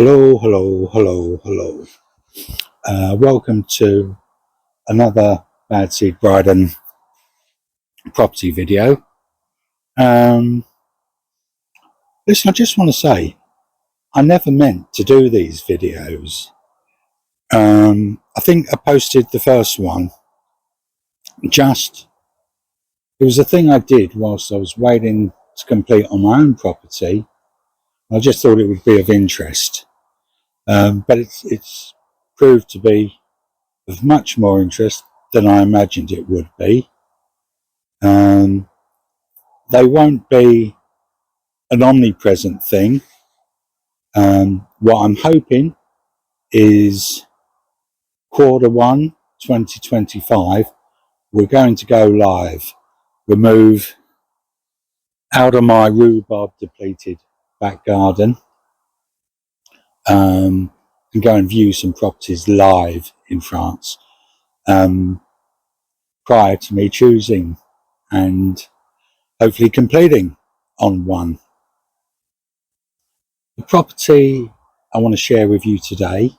Hello, hello, hello, hello. Welcome to another Bad Seed Brighton property video. Listen, I just want to say, I never meant to do these videos. I think I posted the first one. It was a thing I did whilst I was waiting to complete on my own property. I just thought it would be of interest. But it's proved to be of much more interest than I imagined it would be. They won't be an omnipresent thing. What I'm hoping is Q1 2025, we're going to go live. We'll move out of my rhubarb depleted back garden and go and view some properties live in France prior to me choosing and hopefully completing on one. The property I want to share with you today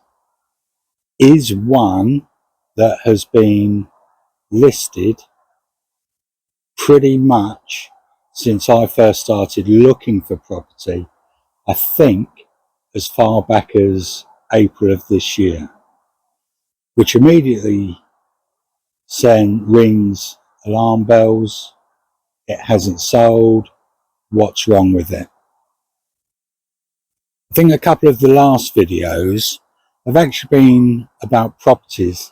is one that has been listed pretty much since I first started looking for property, I think as far back as April of this year, which immediately rings alarm bells. It hasn't sold. What's wrong with it? I think a couple of the last videos have actually been about properties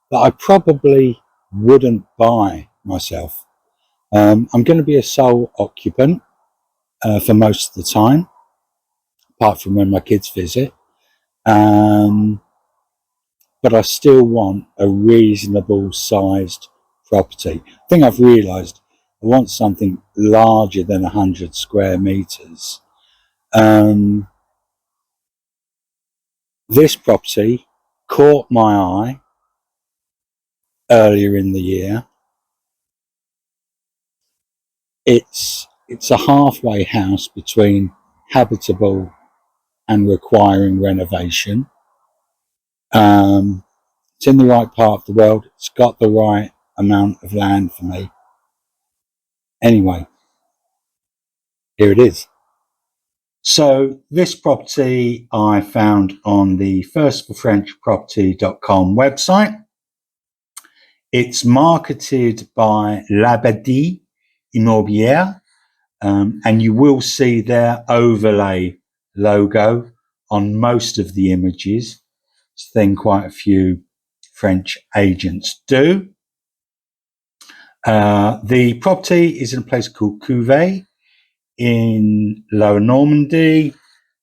that I probably wouldn't buy myself. I'm going to be a sole occupant for most of the time, apart from when my kids visit. But I still want a reasonable sized property. I think I've realised I want something larger than 100 square metres. This property caught my eye earlier in the year. It's a halfway house between habitable and requiring renovation. It's in the right part of the world. It's got the right amount of land for me. Anyway, here it is. So this property I found on the firstforfrenchproperty.com website. It's marketed by L'Abadie Immobilière, and you will see their overlay logo on most of the images. It's a thing quite a few French agents do. The property is in a place called Couvet in Lower Normandy.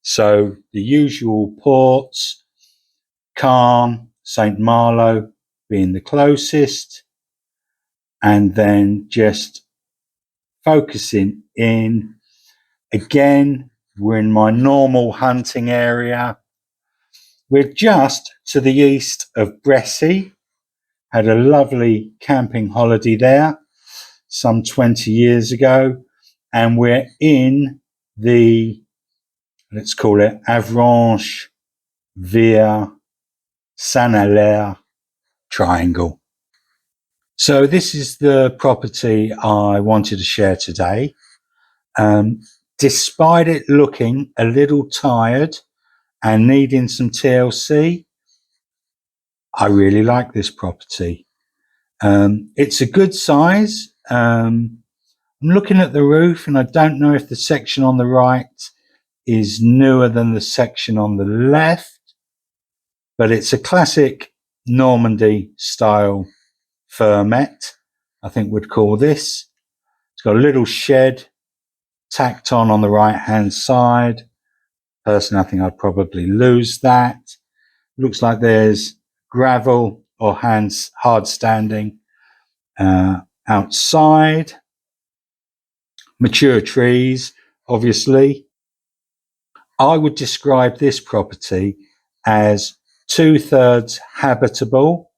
So the usual ports, Caen, St. Malo being the closest, and then just focusing in. Again, we're in my normal hunting area. We're just to the east of Bressy. Had a lovely camping holiday there some 20 years ago, and we're in the, let's call it Avranches via Saint-Hilaire triangle. So this is the property I wanted to share today. Despite it looking a little tired and needing some TLC, I really like this property. It's a good size. I'm looking at the roof and I don't know if the section on the right is newer than the section on the left, but it's a classic Normandy style fermette, I think we'd call this. It's got a little shed tacked on the right hand side. Personally, I think I'd probably lose that. Looks like there's gravel or hard standing outside. Mature trees, obviously. I would describe this property as 2/3 habitable,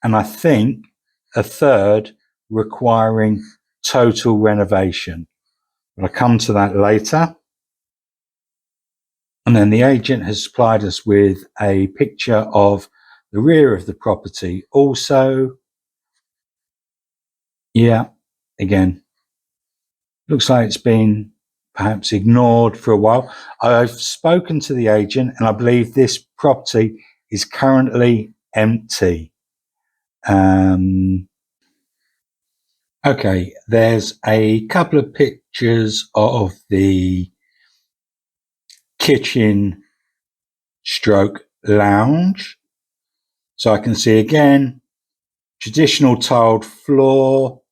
and I think a third requiring total renovation. I'll come to that later. And then the agent has supplied us with a picture of the rear of the property also. Yeah, again, looks like it's been perhaps ignored for a while. I've spoken to the agent and I believe this property is currently empty. Okay, there's a couple of pictures of the kitchen stroke lounge. So I can see again, traditional tiled floor,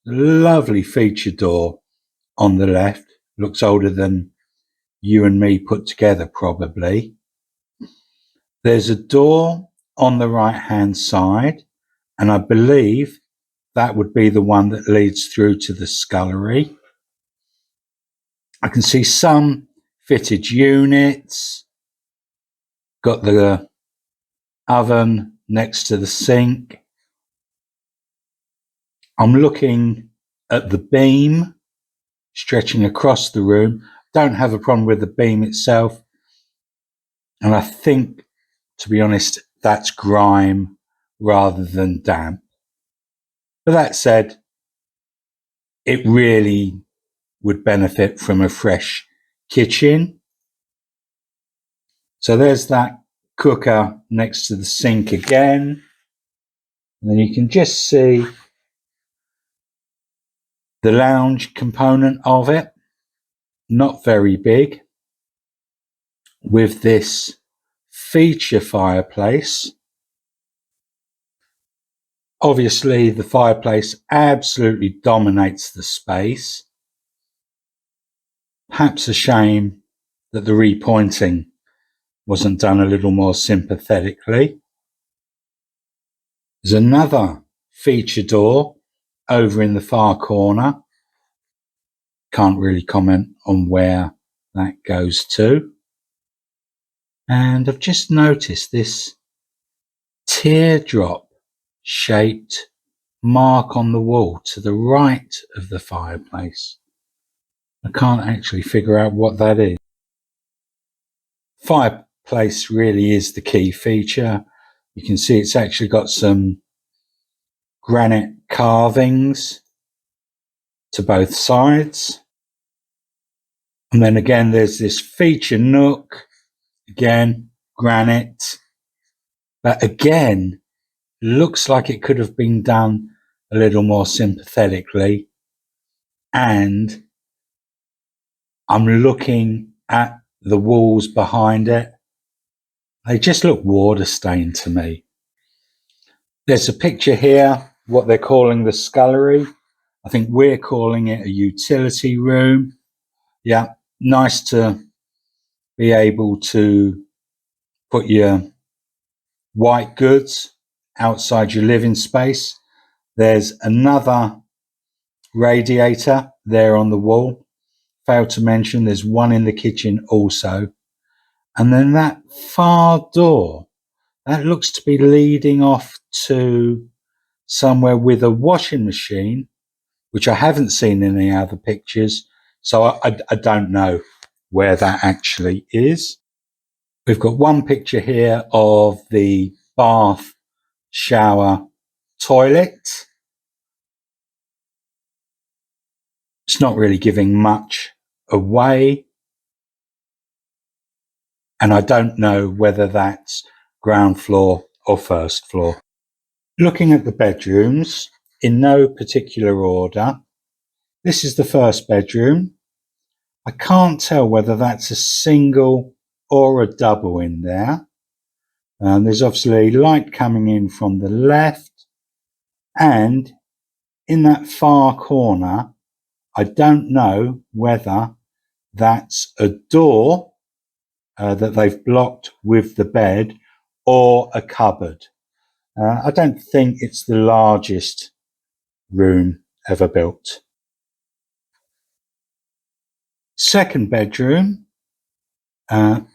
lovely feature door on the left. Looks older than you and me put together, probably. There's a door on the right hand side, and I believe that would be the one that leads through to the scullery. I can see some fitted units, got the oven next to the sink. I'm looking at the beam stretching across the room. Don't have a problem with the beam itself. And I think, to be honest, that's grime rather than damp. But that said, it really would benefit from a fresh kitchen. So there's that cooker next to the sink again. And then you can just see the lounge component of it, not very big, with this feature fireplace. Obviously, the fireplace absolutely dominates the space. Perhaps a shame that the repointing wasn't done a little more sympathetically. There's another feature door over in the far corner. Can't really comment on where that goes to. And I've just noticed this teardrop shaped mark on the wall to the right of the fireplace. I can't actually figure out what that is. Fireplace really is the key feature. You can see it's actually got some granite carvings to both sides. And then again, there's this feature nook, again, granite. But again, looks like it could have been done a little more sympathetically. And I'm looking at the walls behind it. They just look water stained to me. There's a picture here, what they're calling the scullery. I think we're calling it a utility room. Yeah, nice to be able to put your white goods outside your living space. There's another radiator there on the wall. Failed to mention there's one in the kitchen also. And then that far door, that looks to be leading off to somewhere with a washing machine, which I haven't seen in any other pictures. So I don't know where that actually is. We've got one picture here of the bath, shower, toilet. It's not really giving much away. And I don't know whether that's ground floor or first floor. Looking at the bedrooms in no particular order, this is the first bedroom. I can't tell whether that's a single or a double in there. There's obviously light coming in from the left, and in that far corner, I don't know whether that's a door that they've blocked with the bed or a cupboard. I don't think it's the largest room ever built. Second bedroom, do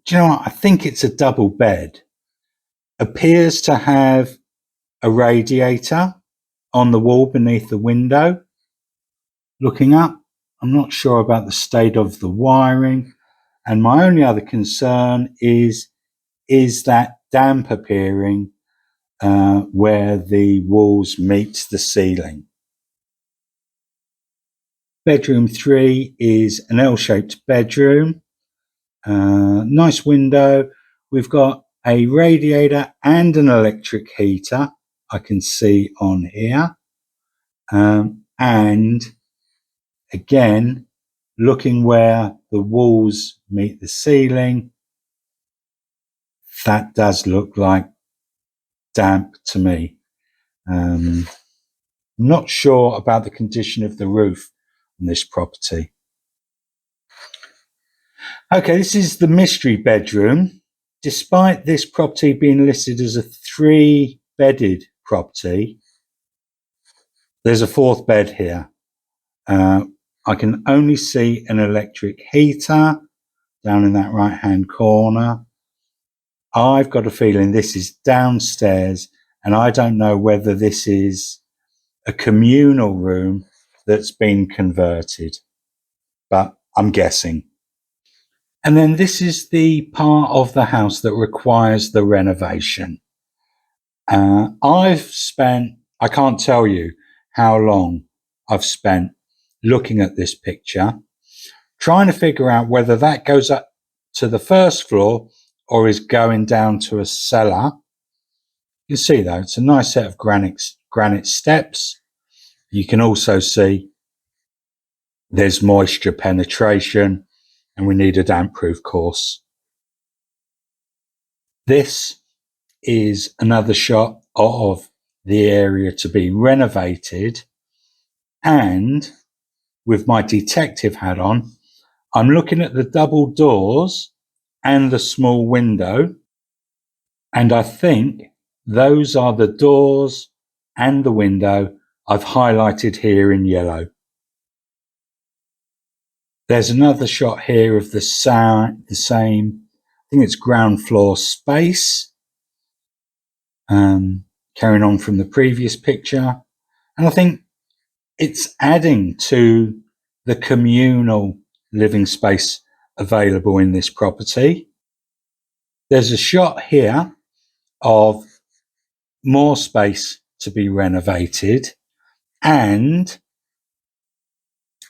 you know what? I think it's a double bed. Appears to have a radiator on the wall beneath the window. Looking up, I'm not sure about the state of the wiring. And my only other concern is that damp appearing where the walls meet the ceiling. Bedroom 3 is an L-shaped bedroom. Nice window. We've got a radiator and an electric heater I can see on here. And again, looking where the walls meet the ceiling, that does look like damp to me. Not sure about the condition of the roof on this property. Okay, this is the mystery bedroom. Despite this property being listed as a 3-bedded property, there's a 4th bed here. I can only see an electric heater down in that right-hand corner. I've got a feeling this is downstairs, and I don't know whether this is a communal room that's been converted, but I'm guessing. And then this is the part of the house that requires the renovation. I can't tell you how long I've spent looking at this picture, trying to figure out whether that goes up to the first floor or is going down to a cellar. You can see though, it's a nice set of granite steps. You can also see there's moisture penetration and we need a damp-proof course. This is another shot of the area to be renovated, and with my detective hat on, I'm looking at the double doors and the small window, and I think those are the doors and the window I've highlighted here in yellow. There's another shot here of the same, I think it's ground floor space, carrying on from the previous picture. And I think it's adding to the communal living space available in this property. There's a shot here of more space to be renovated, and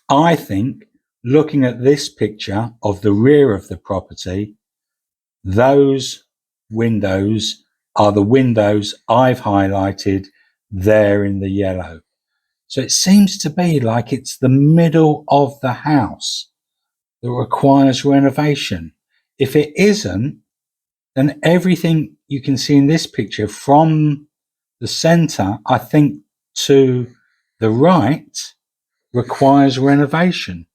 I think looking at this picture of the rear of the property, those windows are the windows I've highlighted there in the yellow. So it seems to be like it's the middle of the house that requires renovation. If it isn't, then everything you can see in this picture from the center, I think, to the right requires renovation.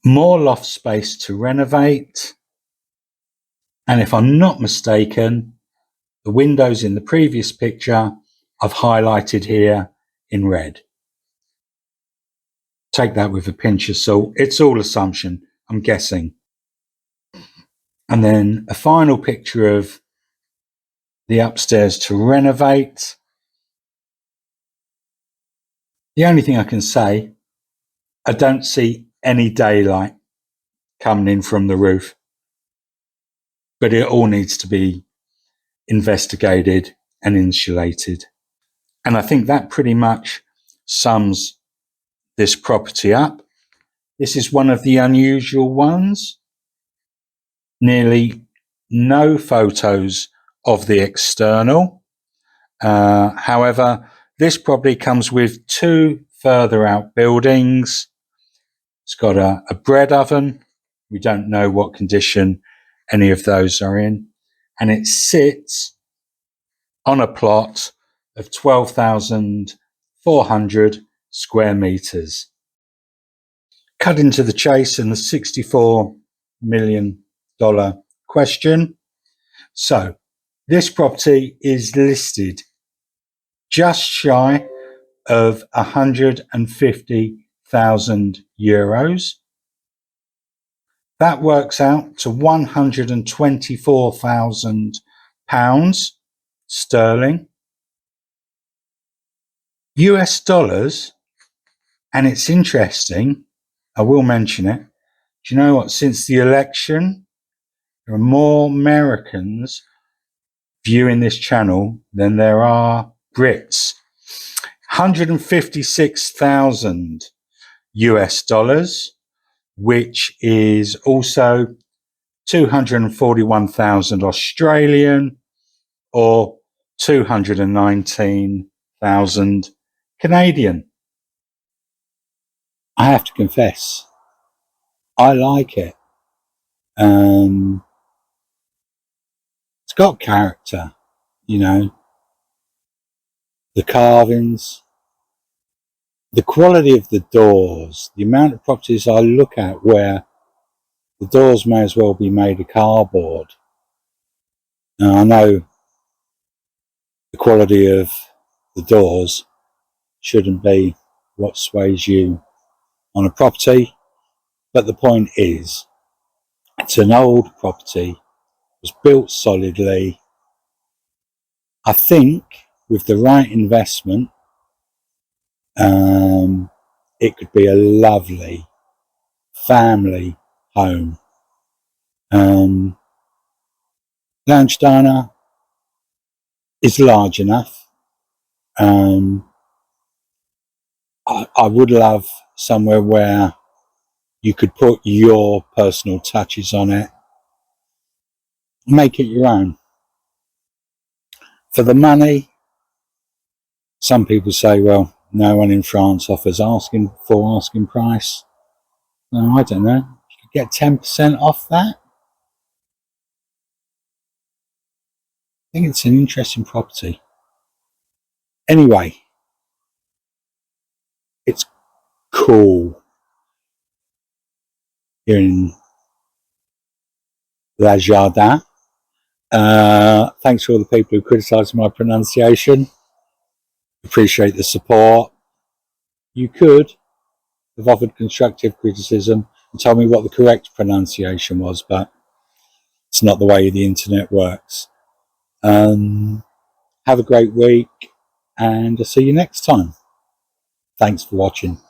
More loft space to renovate. And if I'm not mistaken, the windows in the previous picture I've highlighted here in red. Take that with a pinch of salt. It's all assumption, I'm guessing. And then a final picture of the upstairs to renovate. The only thing I can say, I don't see any daylight coming in from the roof, but it all needs to be investigated and insulated. And I think that pretty much sums this property up. This is one of the unusual ones. Nearly no photos of the external. However, this property comes with 2 further outbuildings. It's got a bread oven. We don't know what condition any of those are in. And it sits on a plot of 12,400 square meters. Cut into the chase and the $64 million question. So this property is listed just shy of €150,000. That works out to £124,000 sterling. US dollars, and it's interesting, I will mention it, Do you know what? Since the election, there are more Americans viewing this channel than there are Brits. 156,000 US dollars, which is also 241,000 Australian or 219,000 Canadian. I have to confess, I like it. It's got character, you know, the carvings, the quality of the doors, the amount of properties I look at where the doors may as well be made of cardboard. Now, I know the quality of the doors shouldn't be what sways you on a property, but the point is, it's an old property, was built solidly. I think with the right investment, it could be a lovely family home. Lounge diner is large enough. I would love somewhere where you could put your personal touches on it, make it your own. For the money, some people say, well, no one in France offers asking price. No, I don't know. You could get 10% off that. I think it's an interesting property. Anyway, it's cool here in La Jardin. Thanks for all the people who criticised my pronunciation. Appreciate the support. You could have offered constructive criticism and told me what the correct pronunciation was, but it's not the way the internet works. Have a great week, and I'll see you next time. Thanks for watching.